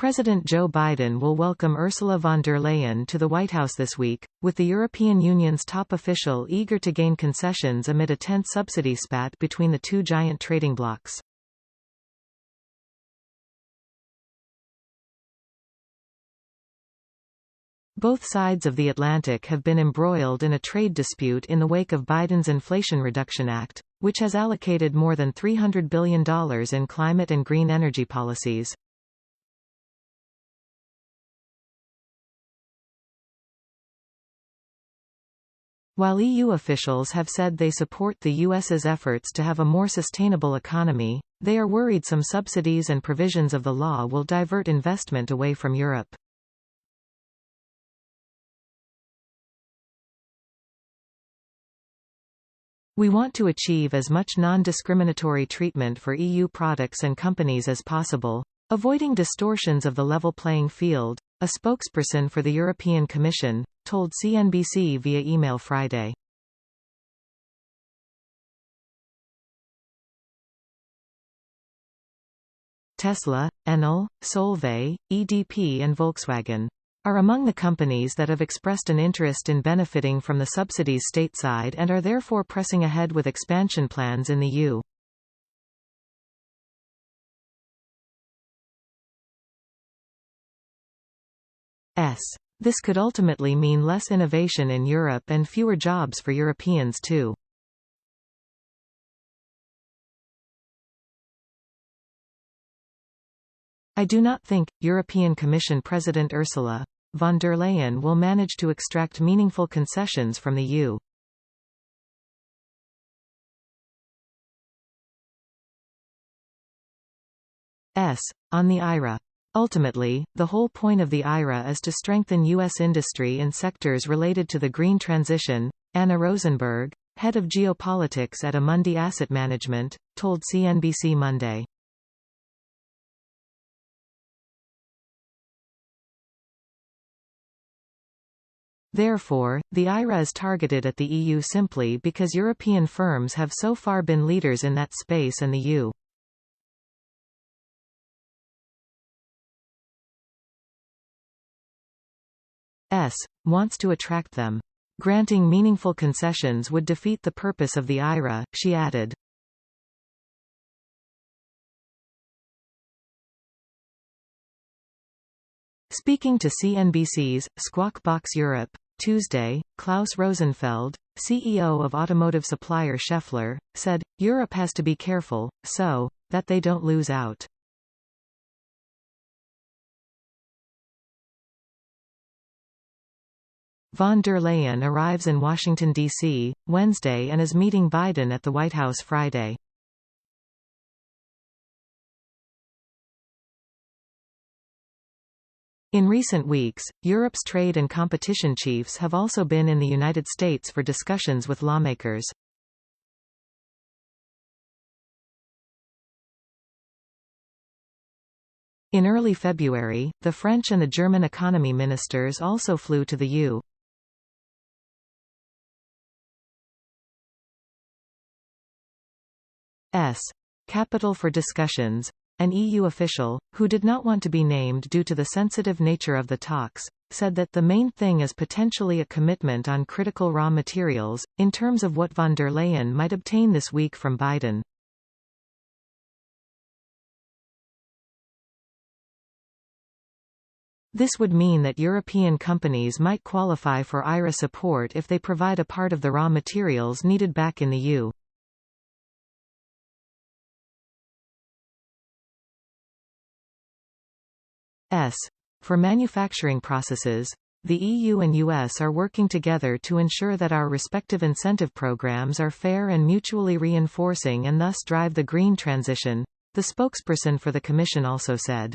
President Joe Biden will welcome Ursula von der Leyen to the White House this week, with the European Union's top official eager to gain concessions amid a tense subsidy spat between the two giant trading blocs. Both sides of the Atlantic have been embroiled in a trade dispute in the wake of Biden's Inflation Reduction Act, which has allocated more than $300 billion in climate and green energy policies. While EU officials have said they support the US's efforts to have a more sustainable economy, they are worried some subsidies and provisions of the law will divert investment away from Europe. We want to achieve as much non-discriminatory treatment for EU products and companies as possible, avoiding distortions of the level playing field, a spokesperson for the European Commission told CNBC via email Friday. Tesla, Enel, Solvay, EDP and Volkswagen are among the companies that have expressed an interest in benefiting from the subsidies stateside and are therefore pressing ahead with expansion plans in the EU. This could ultimately mean less innovation in Europe and fewer jobs for Europeans too. I do not think European Commission President Ursula von der Leyen will manage to extract meaningful concessions from the EU. On the IRA. Ultimately, the whole point of the IRA is to strengthen U.S. industry in sectors related to the green transition, Anna Rosenberg, head of geopolitics at Amundi Asset Management, told CNBC Monday. Therefore, the IRA is targeted at the EU simply because European firms have so far been leaders in that space and the U. Wants to attract them. Granting meaningful concessions would defeat the purpose of the IRA, she added. Speaking to CNBC's Squawk Box Europe, Tuesday, Klaus Rosenfeld, CEO of automotive supplier Schaeffler, said, Europe has to be careful, so that they don't lose out. Von der Leyen arrives in Washington, D.C., Wednesday and is meeting Biden at the White House Friday. In recent weeks, Europe's trade and competition chiefs have also been in the United States for discussions with lawmakers. In early February, the French and the German economy ministers also flew to the U.S. capital for discussions. An EU official, who did not want to be named due to the sensitive nature of the talks, said that the main thing is potentially a commitment on critical raw materials, in terms of what von der Leyen might obtain this week from Biden. This would mean that European companies might qualify for IRA support if they provide a part of the raw materials needed back in the U.S. For manufacturing processes, the EU and US are working together to ensure that our respective incentive programs are fair and mutually reinforcing and thus drive the green transition, the spokesperson for the Commission also said.